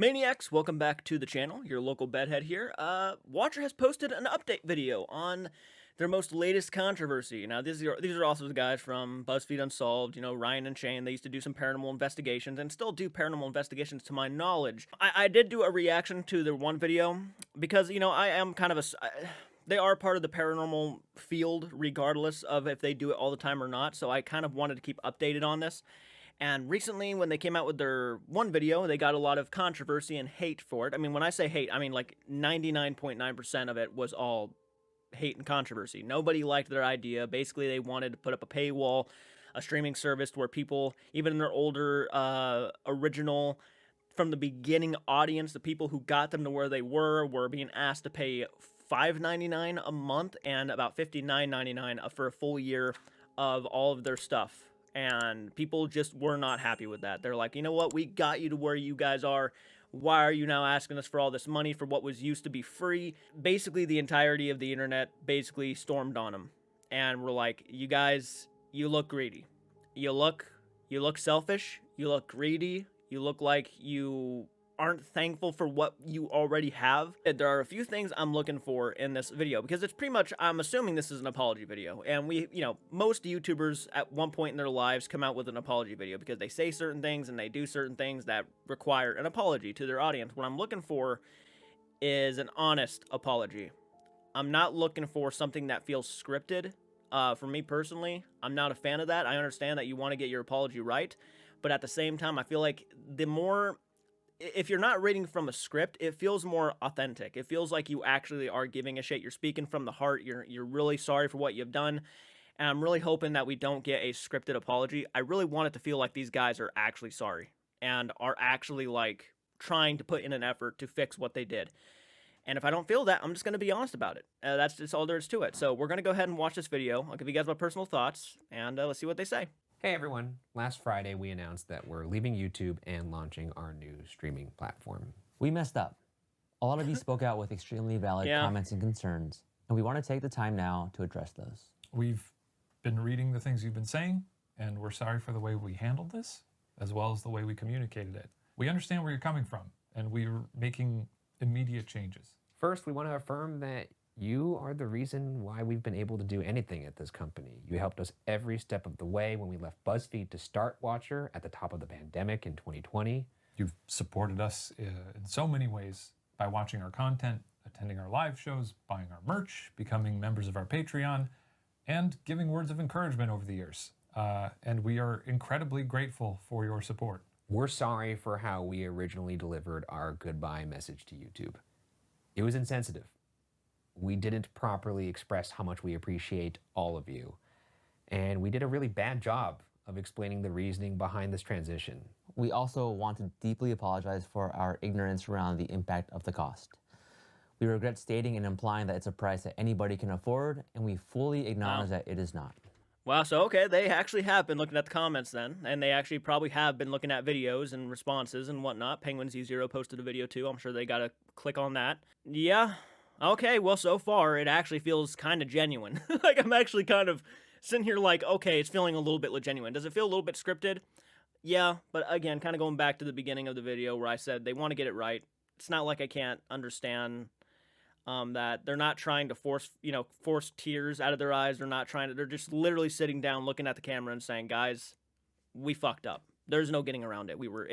Maniacs, welcome back to the channel. Your local bedhead here. Watcher has posted an update video on their most latest controversy. Now, these are also the guys from BuzzFeed Unsolved, Ryan and Shane. They used to do some paranormal investigations and still do paranormal investigations to my knowledge. I did do a reaction to their one video because, I am kind of they are part of the paranormal field regardless of if they do it all the time or not, so I kind of wanted to keep updated on this. And recently, when they came out with their one video, they got a lot of controversy and hate for it. I mean, when I say hate, I mean like 99.9% of it was all hate and controversy. Nobody liked their idea. Basically, they wanted to put up a paywall, a streaming service where people, even in their older original, from the beginning audience, the people who got them to where they were being asked to pay $5.99 a month and about $59.99 for a full year of all of their stuff. And people just were not happy with that. They're like, you know what? We got you to where you guys are. Why are you now asking us for all this money for what was used to be free? Basically, the entirety of the internet basically stormed on them. And we're like, you guys, you look greedy. You look selfish. You look greedy. You look like you aren't thankful for what you already have. There are a few things I'm looking for in this video because it's pretty much, I'm assuming this is an apology video. And most YouTubers at one point in their lives come out with an apology video because they say certain things and they do certain things that require an apology to their audience. What I'm looking for is an honest apology. I'm not looking for something that feels scripted. For me personally, I'm not a fan of that. I understand that you want to get your apology right, but at the same time, I feel like if you're not reading from a script, it feels more authentic. It feels like you actually are giving a shit. You're speaking from the heart. You're really sorry for what you've done. And I'm really hoping that we don't get a scripted apology. I really want it to feel like these guys are actually sorry and are actually like trying to put in an effort to fix what they did. And if I don't feel that, I'm just going to be honest about it. That's just all there is to it. So we're going to go ahead and watch this video. I'll give you guys my personal thoughts and let's see what they say. Hey everyone, last Friday we announced that we're leaving YouTube and launching our new streaming platform. We messed up. A lot of you spoke out with extremely valid comments and concerns, and we want to take the time now to address those. We've been reading the things you've been saying, and we're sorry for the way we handled this, as well as the way we communicated it. We understand where you're coming from, and we're making immediate changes. First, we want to affirm that you are the reason why we've been able to do anything at this company. You helped us every step of the way when we left BuzzFeed to start Watcher at the top of the pandemic in 2020. You've supported us in so many ways by watching our content, attending our live shows, buying our merch, becoming members of our Patreon, and giving words of encouragement over the years. And we are incredibly grateful for your support. We're sorry for how we originally delivered our goodbye message to YouTube. It was insensitive. We didn't properly express how much we appreciate all of you. And we did a really bad job of explaining the reasoning behind this transition. We also want to deeply apologize for our ignorance around the impact of the cost. We regret stating and implying that it's a price that anybody can afford, and we fully acknowledge that it is not. Wow, so okay, they actually have been looking at the comments then, and they actually probably have been looking at videos and responses and whatnot. Penguin Z0 posted a video too. I'm sure they got to click on that. Yeah. Okay, well, so far, it actually feels kind of genuine. Like, I'm actually kind of sitting here like, okay, it's feeling a little bit genuine. Does it feel a little bit scripted? Yeah, but again, kind of going back to the beginning of the video where I said they want to get it right. It's not like I can't understand that they're not trying to force tears out of their eyes. They're just literally sitting down, looking at the camera and saying, guys, we fucked up. There's no getting around it. We were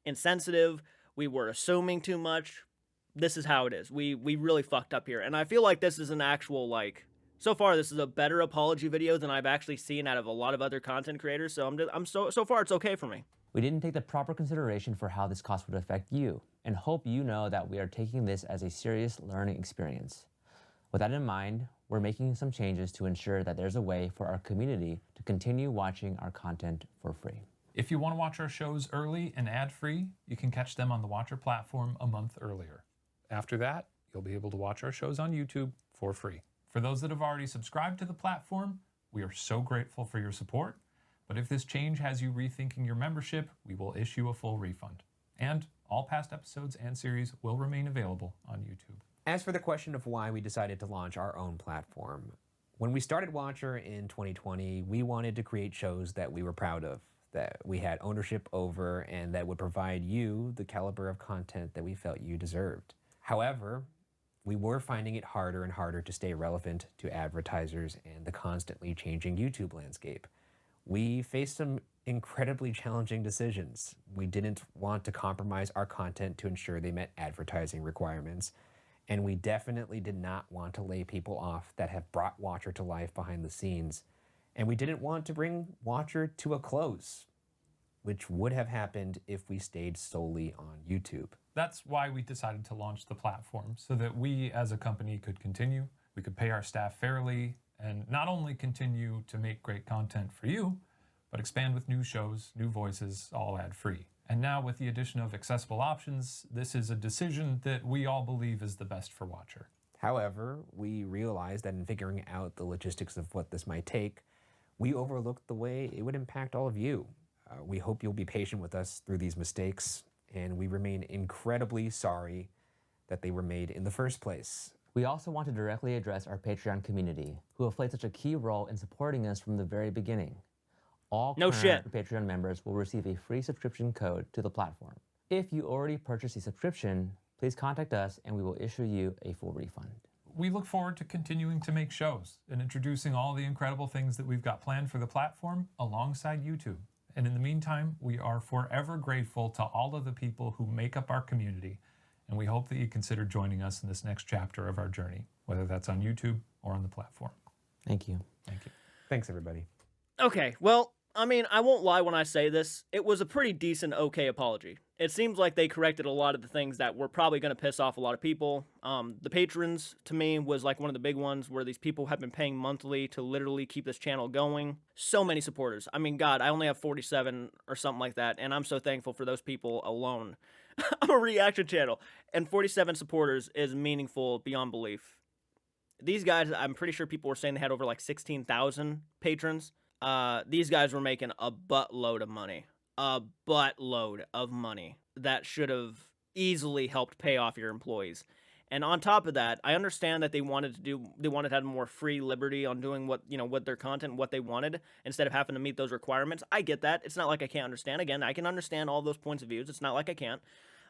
insensitive. We were assuming too much. This is how it is. We really fucked up here. And I feel like this is an actual, so far this is a better apology video than I've actually seen out of a lot of other content creators. So so far it's okay for me. We didn't take the proper consideration for how this cost would affect you, and hope you know that we are taking this as a serious learning experience. With that in mind, we're making some changes to ensure that there's a way for our community to continue watching our content for free. If you want to watch our shows early and ad-free, you can catch them on the Watcher platform a month earlier. After that, you'll be able to watch our shows on YouTube for free. For those that have already subscribed to the platform, we are so grateful for your support. But if this change has you rethinking your membership, we will issue a full refund. And all past episodes and series will remain available on YouTube. As for the question of why we decided to launch our own platform, when we started Watcher in 2020, we wanted to create shows that we were proud of, that we had ownership over and that would provide you the caliber of content that we felt you deserved. However, we were finding it harder and harder to stay relevant to advertisers and the constantly changing YouTube landscape. We faced some incredibly challenging decisions. We didn't want to compromise our content to ensure they met advertising requirements, and we definitely did not want to lay people off that have brought Watcher to life behind the scenes, and we didn't want to bring Watcher to a close, which would have happened if we stayed solely on YouTube. That's why we decided to launch the platform, so that we as a company could continue, we could pay our staff fairly, and not only continue to make great content for you, but expand with new shows, new voices, all ad-free. And now with the addition of accessible options, this is a decision that we all believe is the best for Watcher. However, we realized that in figuring out the logistics of what this might take, we overlooked the way it would impact all of you. We hope you'll be patient with us through these mistakes, and we remain incredibly sorry that they were made in the first place. We also want to directly address our Patreon community, who have played such a key role in supporting us from the very beginning. All current Patreon members will receive a free subscription code to the platform. If you already purchased a subscription, please contact us and we will issue you a full refund. We look forward to continuing to make shows and introducing all the incredible things that we've got planned for the platform alongside YouTube. And in the meantime, we are forever grateful to all of the people who make up our community, and we hope that you consider joining us in this next chapter of our journey, whether that's on YouTube or on the platform. Thank you. Thank you. Thanks, everybody. Okay, well, I mean, I won't lie when I say this. It was a pretty decent, okay apology. It seems like they corrected a lot of the things that were probably going to piss off a lot of people. The patrons, to me, was like one of the big ones where these people have been paying monthly to literally keep this channel going. So many supporters. I mean, God, I only have 47 or something like that, and I'm so thankful for those people alone. I'm a reaction channel, and 47 supporters is meaningful beyond belief. These guys, I'm pretty sure people were saying they had over like 16,000 patrons. These guys were making a buttload of money. A buttload of money that should have easily helped pay off your employees. And on top of that, I understand that they wanted to have more free liberty on doing what their content, what they wanted, instead of having to meet those requirements. I get that. It's not like I can't understand. Again, I can understand all those points of views. It's not like I can't.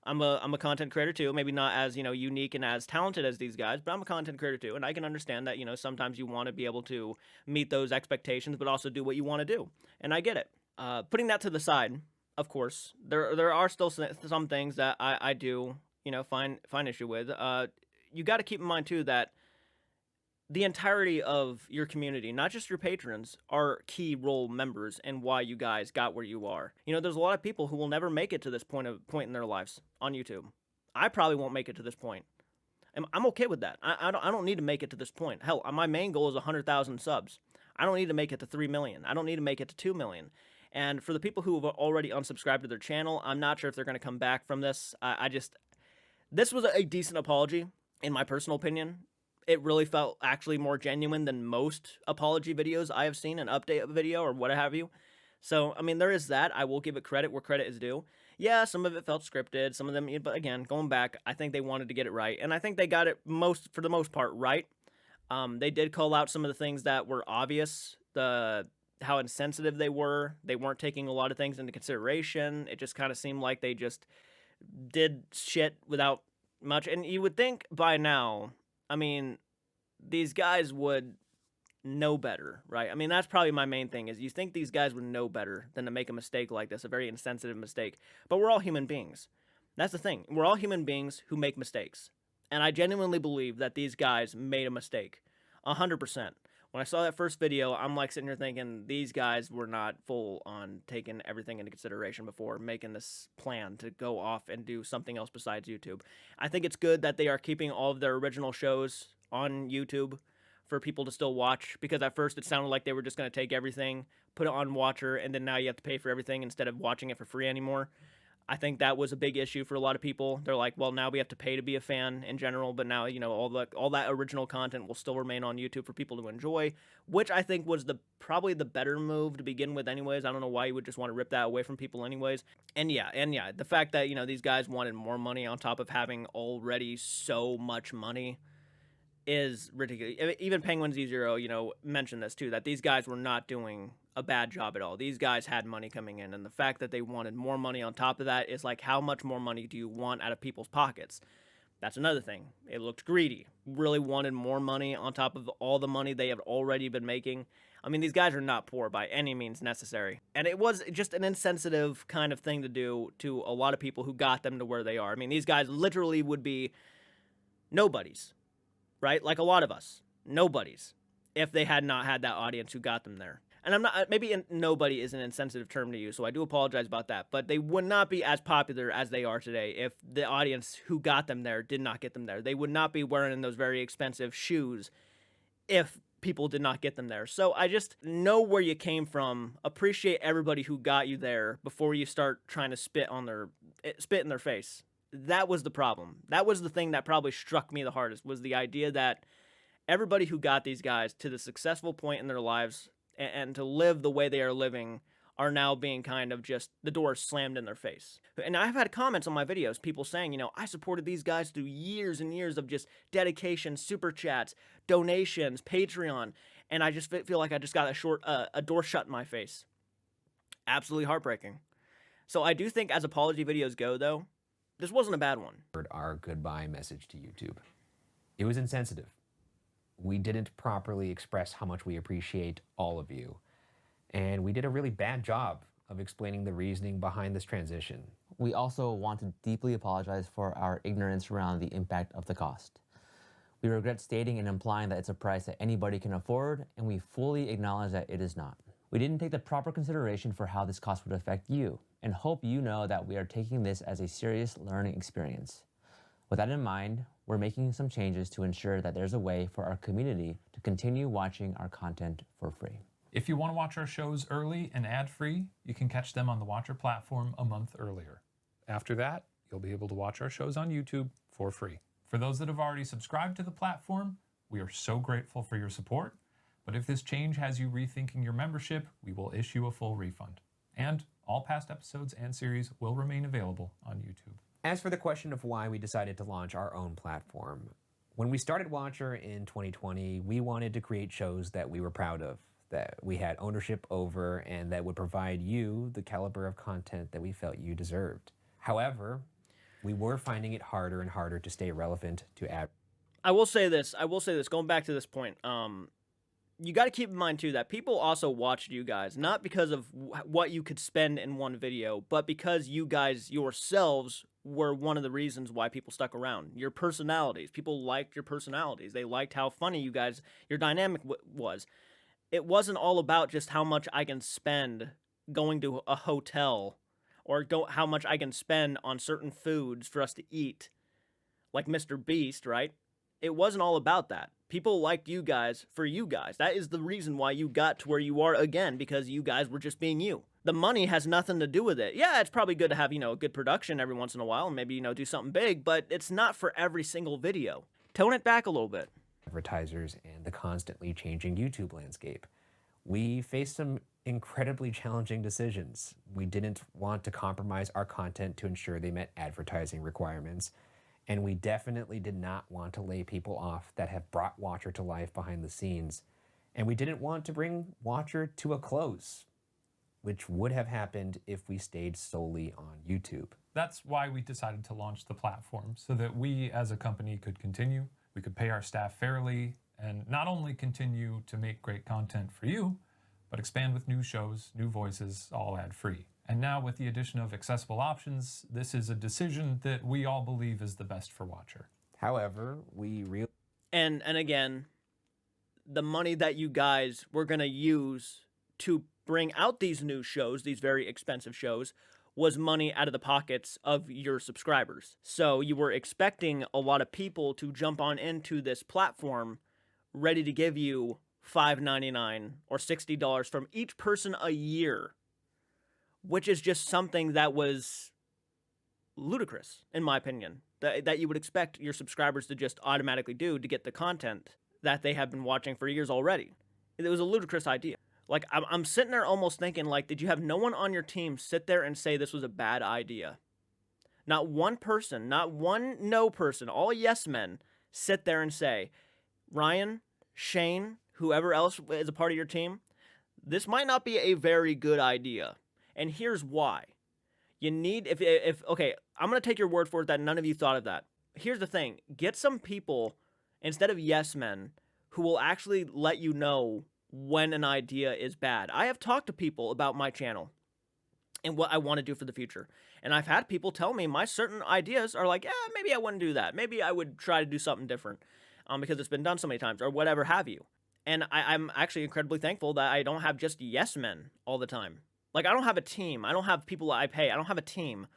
I'm a content creator too, maybe not as, unique and as talented as these guys, but I'm a content creator too, and I can understand that, sometimes you want to be able to meet those expectations, but also do what you want to do, and I get it. Putting that to the side, of course, there are still some things that I do, find issue with. You got to keep in mind too that the entirety of your community, not just your patrons, are key role members in why you guys got where you are. There's a lot of people who will never make it to this point in their lives on YouTube. I probably won't make it to this point. I'm okay with that. I don't need to make it to this point. Hell, my main goal is 100,000 subs. I don't need to make it to 3 million. I don't need to make it to 2 million. And for the people who have already unsubscribed to their channel, I'm not sure if they're going to come back from this. This was a decent apology, in my personal opinion. It really felt actually more genuine than most apology videos I have seen, an update video or what have you. So, I mean, there is that. I will give it credit where credit is due. Yeah, some of it felt scripted, some of them, but again, going back, I think they wanted to get it right. And I think they got it for the most part, right. They did call out some of the things that were obvious, how insensitive they were. They weren't taking a lot of things into consideration. It just kind of seemed like they just did shit without much. And you would think by now, I mean, these guys would know better, right? I mean, that's probably my main thing, is you think these guys would know better than to make a mistake like this, a very insensitive mistake. But we're all human beings. That's the thing. We're all human beings who make mistakes. And I genuinely believe that these guys made a mistake. 100%. When I saw that first video, I'm like sitting here thinking these guys were not full on taking everything into consideration before making this plan to go off and do something else besides YouTube. I think it's good that they are keeping all of their original shows on YouTube for people to still watch, because at first it sounded like they were just going to take everything, put it on Watcher, and then now you have to pay for everything instead of watching it for free anymore. I think that was a big issue for a lot of people. They're like, well, now we have to pay to be a fan in general, but now, all that original content will still remain on YouTube for people to enjoy, which I think was probably the better move to begin with anyways. I don't know why you would just want to rip that away from people anyways. And yeah, the fact that, these guys wanted more money on top of having already so much money is ridiculous. Even Penguin Z0, mentioned this too, that these guys were not doing a bad job at all. These guys had money coming in, and the fact that they wanted more money on top of that is like, how much more money do you want out of people's pockets? That's another thing. It looked greedy. Really wanted more money on top of all the money they have already been making. I mean, these guys are not poor by any means necessary. And it was just an insensitive kind of thing to do to a lot of people who got them to where they are. I mean, these guys literally would be nobodies, right? Like a lot of us, nobodies, if they had not had that audience who got them there. And I'm not, maybe nobody is an insensitive term to use, so I do apologize about that. But they would not be as popular as they are today if the audience who got them there did not get them there. They would not be wearing those very expensive shoes if people did not get them there. So I just know where you came from, appreciate everybody who got you there before you start trying to spit in their face. That was the problem. That was the thing that probably struck me the hardest, was the idea that everybody who got these guys to the successful point in their lives and to live the way they are living are now being kind of just the doors slammed in their face. And I've had comments on my videos, people saying, I supported these guys through years and years of just dedication, super chats, donations, Patreon, and I just feel like I just got a door shut in my face. Absolutely heartbreaking. So I do think as apology videos go, though, this wasn't a bad one. Our goodbye message to YouTube. It was insensitive. We didn't properly express how much we appreciate all of you. And we did a really bad job of explaining the reasoning behind this transition. We also want to deeply apologize for our ignorance around the impact of the cost. We regret stating and implying that it's a price that anybody can afford, and we fully acknowledge that it is not. We didn't take the proper consideration for how this cost would affect you, and hope you know that we are taking this as a serious learning experience. With that in mind, we're making some changes to ensure that there's a way for our community to continue watching our content for free. If you want to watch our shows early and ad-free, you can catch them on the Watcher platform a month earlier. After that, you'll be able to watch our shows on YouTube for free. For those that have already subscribed to the platform, we are so grateful for your support. But if this change has you rethinking your membership, we will issue a full refund. And all past episodes and series will remain available on YouTube. As for the question of why we decided to launch our own platform, when we started Watcher in 2020, we wanted to create shows that we were proud of, that we had ownership over, and that would provide you the caliber of content that we felt you deserved. However, we were finding it harder and harder to stay relevant to ad. I will say this, going back to this point, you got to keep in mind too that people also watched you guys, not because of what you could spend in one video, but because you guys yourselves were one of the reasons why people stuck around. Your personalities. People liked your personalities. They liked how funny you guys, your dynamic was. It wasn't all about just how much I can spend going to a hotel or how much I can spend on certain foods for us to eat, like Mr. Beast, right? It wasn't all about that. People liked you guys for you guys. That is the reason why you got to where you are again, because you guys were just being you. The money has nothing to do with it. Yeah, it's probably good to have, a good production every once in a while and maybe, do something big, but it's not for every single video. Tone it back a little bit. Advertisers and the constantly changing YouTube landscape. We faced some incredibly challenging decisions. We didn't want to compromise our content to ensure they met advertising requirements. And we definitely did not want to lay people off that have brought Watcher to life behind the scenes. And we didn't want to bring Watcher to a close, which would have happened if we stayed solely on YouTube. That's why we decided to launch the platform, so that we as a company could continue, we could pay our staff fairly, and not only continue to make great content for you, but expand with new shows, new voices, all ad-free. And now with the addition of accessible options, this is a decision that we all believe is the best for Watcher. However, we really... And again, the money that you guys were going to use to bring out these new shows, these very expensive shows, was money out of the pockets of your subscribers. So you were expecting a lot of people to jump on into this platform ready to give you $5.99 or $60 from each person a year, which is just something that was ludicrous, in my opinion, that you would expect your subscribers to just automatically do to get the content that they have been watching for years already. It was a ludicrous idea. Like, I'm sitting there almost thinking, like, did you have no one on your team sit there and say this was a bad idea? Not one person, not one no person, all yes men sit there and say, Ryan, Shane, whoever else is a part of your team, this might not be a very good idea. And here's why. You need, if okay, I'm going to take your word for it that none of you thought of that. Here's the thing. Get some people, instead of yes men, who will actually let you know when an idea is bad. I have talked to people about my channel and what I want to do for the future. And I've had people tell me my certain ideas are like, maybe I wouldn't do that. Maybe I would try to do something different because it's been done so many times or whatever have you. And I'm actually incredibly thankful that I don't have just yes men all the time. Like, I don't have a team. I don't have people that I pay. I don't have a team.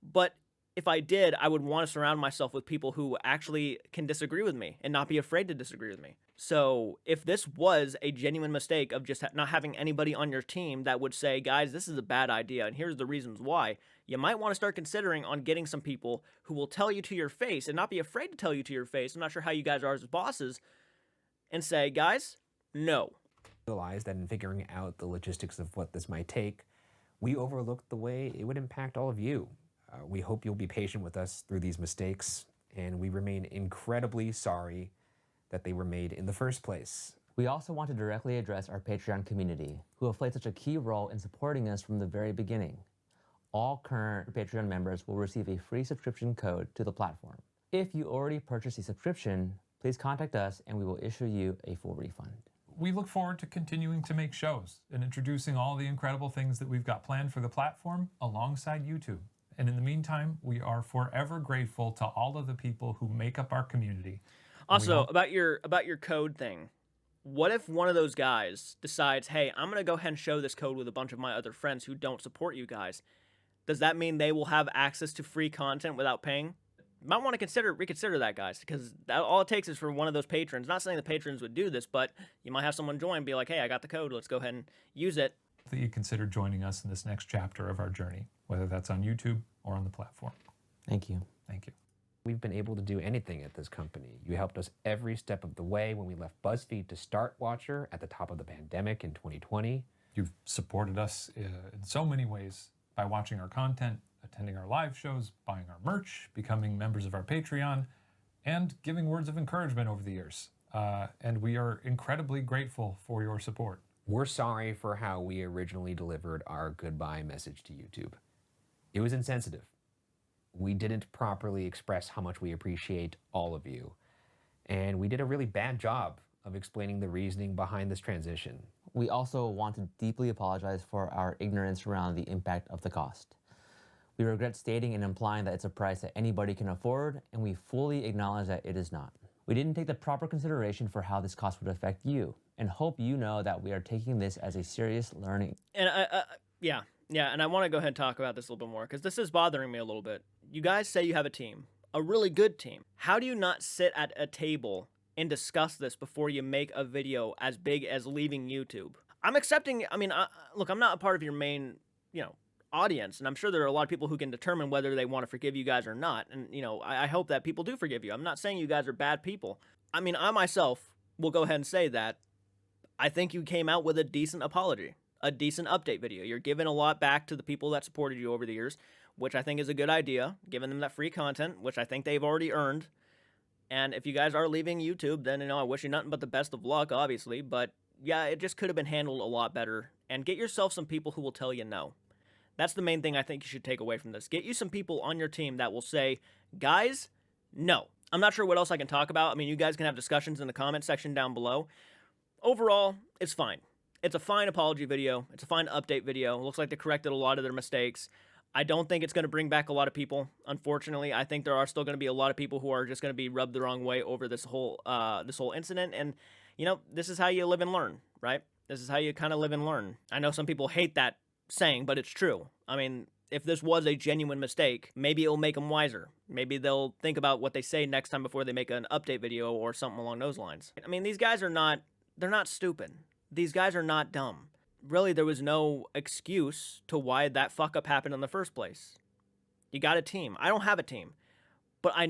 But if I did, I would want to surround myself with people who actually can disagree with me and not be afraid to disagree with me. So if this was a genuine mistake of just not having anybody on your team that would say, guys, this is a bad idea and here's the reasons why, you might want to start considering on getting some people who will tell you to your face and not be afraid to tell you to your face. I'm not sure how you guys are as bosses, and say, guys, no. Realize that in figuring out the logistics of what this might take, we overlooked the way it would impact all of you. We hope you'll be patient with us through these mistakes, and we remain incredibly sorry that they were made in the first place. We also want to directly address our Patreon community, who have played such a key role in supporting us from the very beginning. All current Patreon members will receive a free subscription code to the platform. If you already purchased a subscription, please contact us and we will issue you a full refund. We look forward to continuing to make shows and introducing all the incredible things that we've got planned for the platform alongside YouTube. And in the meantime, we are forever grateful to all of the people who make up our community. Also, about your code thing, what if one of those guys decides, hey, I'm going to go ahead and show this code with a bunch of my other friends who don't support you guys? Does that mean they will have access to free content without paying? You might want to reconsider that, guys, because all it takes is for one of those patrons. Not saying the patrons would do this, but you might have someone join and be like, hey, I got the code. Let's go ahead and use it. That you consider joining us in this next chapter of our journey, whether that's on YouTube or on the platform. Thank you. Thank you. We've been able to do anything at this company. You helped us every step of the way when we left BuzzFeed to start Watcher at the top of the pandemic in 2020. You've supported us in so many ways by watching our content, attending our live shows, buying our merch, becoming members of our Patreon, and giving words of encouragement over the years. And we are incredibly grateful for your support. We're sorry for how we originally delivered our goodbye message to YouTube. It was insensitive. We didn't properly express how much we appreciate all of you. And we did a really bad job of explaining the reasoning behind this transition. We also want to deeply apologize for our ignorance around the impact of the cost. We regret stating and implying that it's a price that anybody can afford, and we fully acknowledge that it is not. We didn't take the proper consideration for how this cost would affect you, and hope you know that we are taking this as a serious learning. And yeah, and I want to go ahead and talk about this a little bit more, because this is bothering me a little bit. You guys say you have a team, a really good team. How do you not sit at a table and discuss this before you make a video as big as leaving YouTube? I'm accepting, look, I'm not a part of your main, audience, and I'm sure there are a lot of people who can determine whether they want to forgive you guys or not, and, I hope that people do forgive you. I'm not saying you guys are bad people. I myself will go ahead and say that I think you came out with a decent apology, a decent update video. You're giving a lot back to the people that supported you over the years, which I think is a good idea, giving them that free content, which I think they've already earned. And if you guys are leaving YouTube, then, I wish you nothing but the best of luck, obviously. But, yeah, it just could have been handled a lot better. And get yourself some people who will tell you no. That's the main thing I think you should take away from this. Get you some people on your team that will say, guys, no. I'm not sure what else I can talk about. You guys can have discussions in the comment section down below. Overall, it's fine. It's a fine apology video. It's a fine update video. It looks like they corrected a lot of their mistakes. I don't think it's going to bring back a lot of people, unfortunately. I think there are still going to be a lot of people who are just going to be rubbed the wrong way over this whole incident. And, this is how you live and learn, right? This is how you kind of live and learn. I know some people hate that saying, but it's true. If this was a genuine mistake, maybe it'll make them wiser. Maybe they'll think about what they say next time before they make an update video or something along those lines. These guys are they're not stupid. These guys are not dumb. Really, there was no excuse to why that fuck up happened in the first place. You got a team. I don't have a team, but I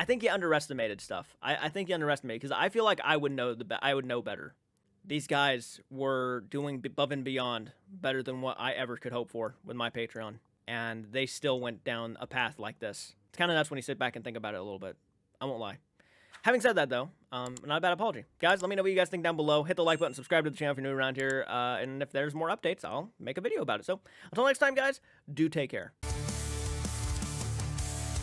think you underestimated stuff. I think you underestimated, because I feel like I would know better. These guys were doing above and beyond better than what I ever could hope for with my Patreon, and they still went down a path like this. It's kind of nuts when you sit back and think about it a little bit. I won't lie. Having said that, though, not a bad apology. Guys, let me know what you guys think down below. Hit the like button, subscribe to the channel if you're new around here, and if there's more updates, I'll make a video about it. So, until next time, guys, do take care.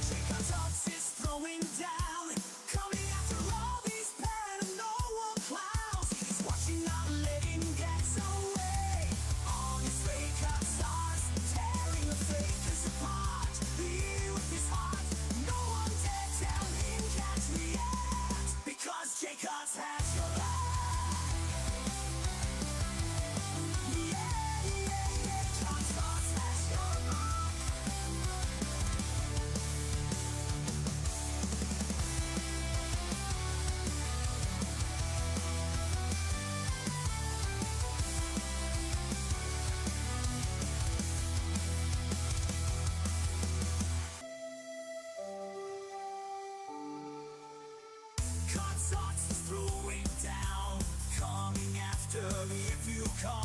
JCARTSARTS is throwing down, coming after all these paranormal clowns. He's watching, not letting get away. On his way, JCARTSARTS, tearing the fakers apart. He with his heart, no one dare tell him can't react, because JCARTS has your back. JCARTSARTS has your back. JCARTSARTS is throwing down, coming after if you call.